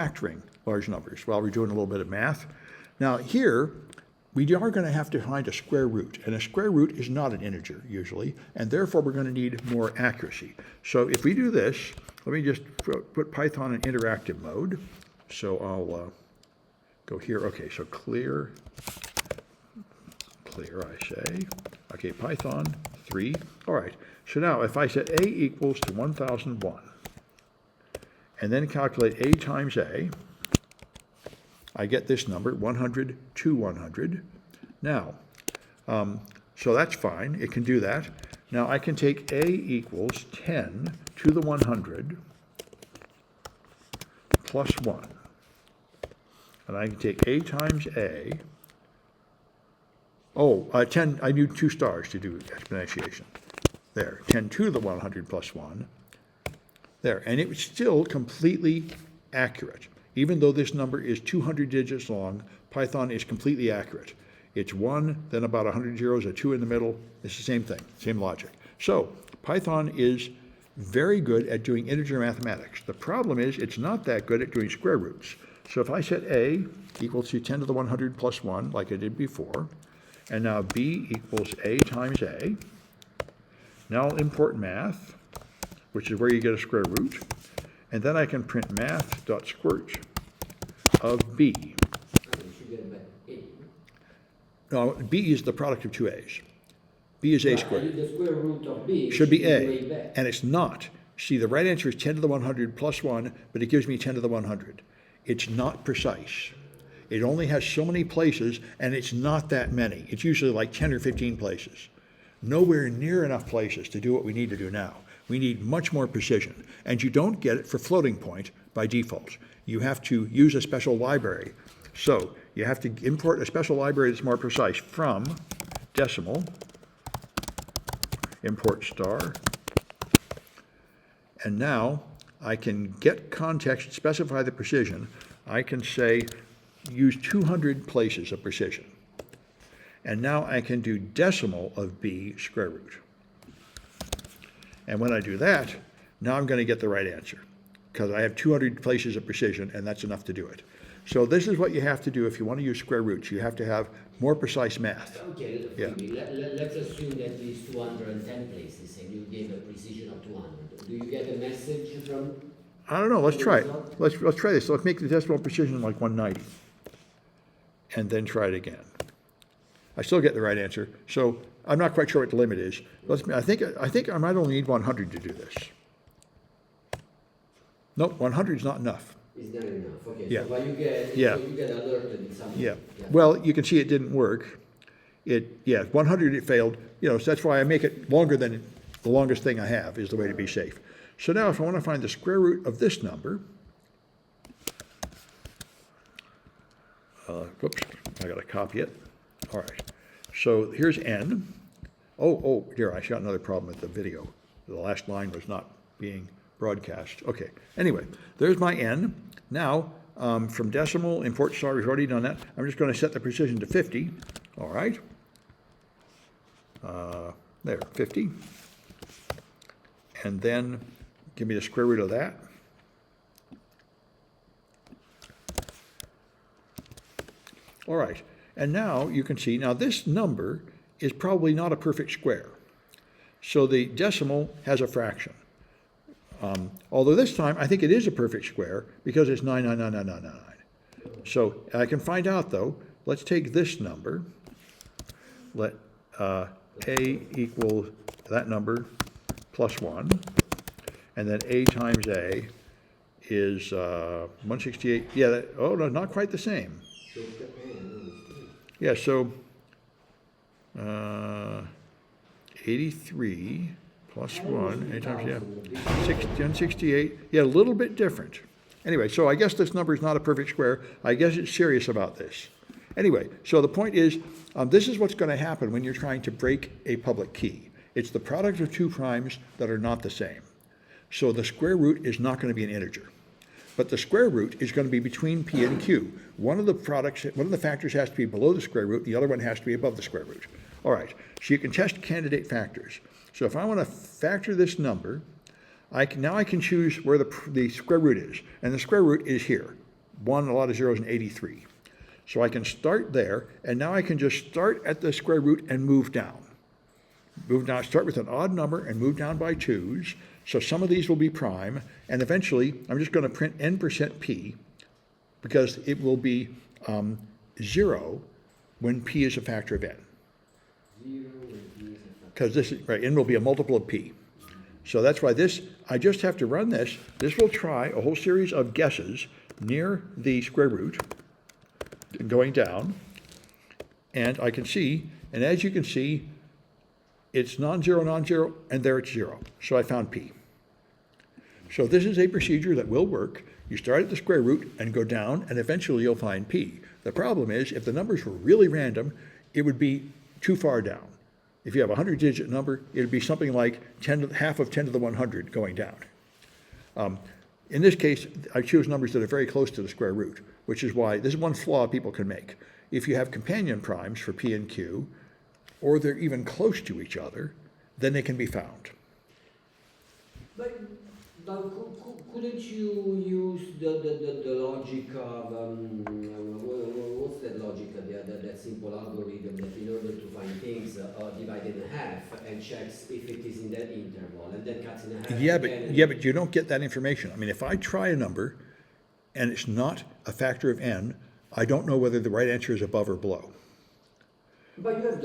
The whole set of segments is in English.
factoring large numbers while we're doing a little bit of math. Now here, we are going to have to find a square root, and a square root is not an integer usually, and therefore we're going to need more accuracy. So if we do this, let me just put Python in interactive mode. So I'll go here. Okay, so clear, I say. Okay, Python 3. All right, so now if I set a equals to 1001, and then calculate a times a, I get this number, 100 to 100. Now, so that's fine, it can do that. Now I can take a equals 10 to the 100 plus 1. And I can take a times a. 10, I need 2 stars to do exponentiation. There, 10 to the 100 plus 1. There, and it was still completely accurate. Even though this number is 200 digits long, Python is completely accurate. It's 1, then about 100 zeros, a 2 in the middle. It's the same thing, same logic. So Python is very good at doing integer mathematics. The problem is it's not that good at doing square roots. So if I set a equals to 10 to the 100 plus 1, like I did before, and now b equals a times a, now I'll import math, which is where you get a square root. And then I can print math.squirt of b. No, b is the product of two a's. B is a squared. The square root of b should be a, and it's not. See, the right answer is 10 to the 100 plus 1, but it gives me 10 to the 100. It's not precise. It only has so many places, and it's not that many. It's usually like 10 or 15 places. Nowhere near enough places to do what we need to do now. We need much more precision, and you don't get it for floating point by default. You have to use a special library. So you have to import a special library that's more precise from decimal, import star, and now I can get context, specify the precision. I can say use 200 places of precision. And now I can do decimal of b square root. And when I do that, now I'm going to get the right answer because I have 200 places of precision, and that's enough to do it. So this is what you have to do if you want to use square roots. You have to have more precise math. Okay, yeah. Let's assume that it's 210 places and you gave a precision of 200. Do you get a message from? I don't know. Let's try it. Let's try this. So let's make the decimal precision like 190, and then try it again. I still get the right answer. So I'm not quite sure what the limit is. I think I might only need 100 to do this. Nope, 100 is not enough. Is not enough. Okay. Yeah. So what you get, yeah. So you get alerted in some way. Yeah. Well, you can see it didn't work. 100 it failed. So that's why I make it longer than the longest thing I have is the way to be safe. So now if I want to find the square root of this number, whoops, I got to copy it. All right. So here's n. Oh, here, I got another problem with the video. The last line was not being broadcast. Okay. Anyway, there's my n. Now, from decimal, import star, we've already done that. I'm just going to set the precision to 50. All right. There, 50. And then give me the square root of that. All right. And now you can see, now this number is probably not a perfect square. So the decimal has a fraction. Although this time I think it is a perfect square because it's 9999999. So I can find out though. Let's take this number. Let a equal that number plus 1. And then a times a is 168. Yeah, oh no, not quite the same. Yeah, so 83 plus 1, 8 times, 168. Yeah, a little bit different. Anyway, so I guess this number is not a perfect square. I guess it's serious about this. Anyway, so the point is, this is what's going to happen when you're trying to break a public key. It's the product of two primes that are not the same. So the square root is not going to be an integer. But the square root is going to be between p and q. One of the factors has to be below the square root, the other one has to be above the square root. All right, so you can test candidate factors. So if I want to factor this number, now I can choose where the square root is, and the square root is here. 1, a lot of zeros, and 83. So I can start there, and now I can just start at the square root and move down. Move down, start with an odd number and move down by 2's. So some of these will be prime, and eventually I'm just going to print n% p, because it will be 0 when p is a factor of n. 0 when p is a factor. Because this is, right, n will be a multiple of p. So that's why this, I just have to run this. This will try a whole series of guesses near the square root, going down, and I can see, and as you can see, it's non-zero, non-zero, and there it's 0. So I found p. So this is a procedure that will work. You start at the square root and go down, and eventually you'll find p. The problem is, if the numbers were really random, it would be too far down. If you have a 100-digit number, it would be something like half of 10 to the 100 going down. In this case, I choose numbers that are very close to the square root, which is why this is one flaw people can make. If you have companion primes for p and q, or they're even close to each other, then they can be found. But couldn't you use the logic of, what's that logic, that simple algorithm that in order to find things, divide in half and checks if it is in that interval, and then cuts in half? Yeah, but you don't get that information. I mean, if I try a number and it's not a factor of n, I don't know whether the right answer is above or below. But you have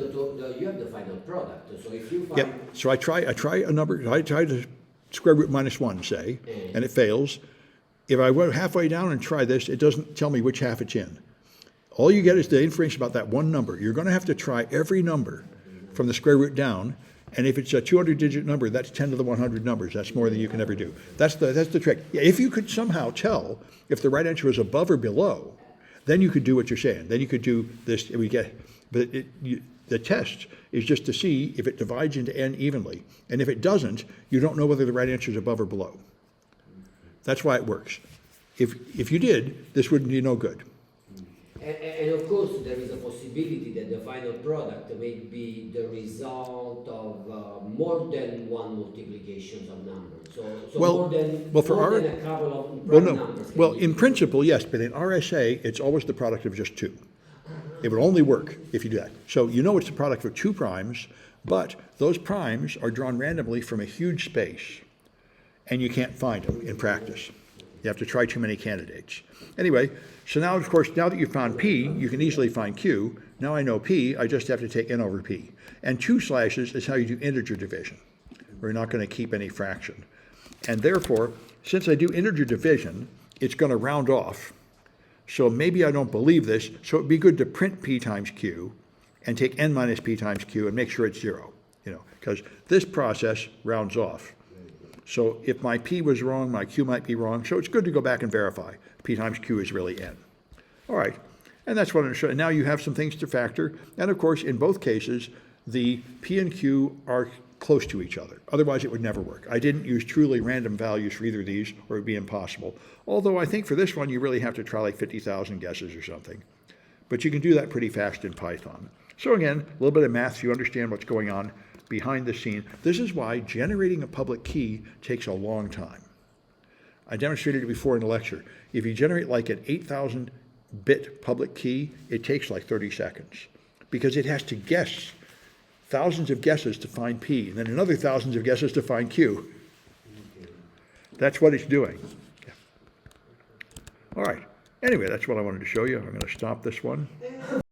the final product. So if you find, Yep. So I try a number. I try the square root minus 1, say, and it fails. If I go halfway down and try this, it doesn't tell me which half it's in. All you get is the information about that one number. You're going to have to try every number from the square root down, and if it's a 200-digit number, that's 10 to the 100 numbers. That's more than you can ever do. That's the trick. Yeah, if you could somehow tell if the right answer was above or below, then you could do what you're saying. Then you could do this. But the test is just to see if it divides into n evenly. And if it doesn't, you don't know whether the right answer is above or below. That's why it works. If you did, this would be no good. and of course, there is a possibility that the final product may be the result of more than one multiplications of numbers. So more than a couple of prime numbers. Well, in principle, yes, but in RSA, it's always the product of just 2. It would only work if you do that. So you know it's the product of 2 primes, but those primes are drawn randomly from a huge space, and you can't find them in practice. You have to try too many candidates. Anyway, so now, of course, now that you've found p, you can easily find q. Now I know p, I just have to take n over p. And 2 slashes is how you do integer division. We're not going to keep any fraction. And therefore, since I do integer division, it's going to round off. So maybe I don't believe this, so it'd be good to print p times q and take n minus p times q and make sure it's 0, because this process rounds off. So if my p was wrong, my q might be wrong, so it's good to go back and verify. P times q is really n. All right, and that's what I'm showing. Now you have some things to factor, and of course, in both cases, the p and q are close to each other. Otherwise, it would never work. I didn't use truly random values for either of these, or it would be impossible. Although I think for this one, you really have to try like 50,000 guesses or something. But you can do that pretty fast in Python. So again, a little bit of math so you understand what's going on behind the scene. This is why generating a public key takes a long time. I demonstrated it before in the lecture. If you generate like an 8,000-bit public key, it takes like 30 seconds because it has to guess thousands of guesses to find p, and then another thousands of guesses to find q. That's what it's doing. All right. Anyway, that's what I wanted to show you. I'm going to stop this one.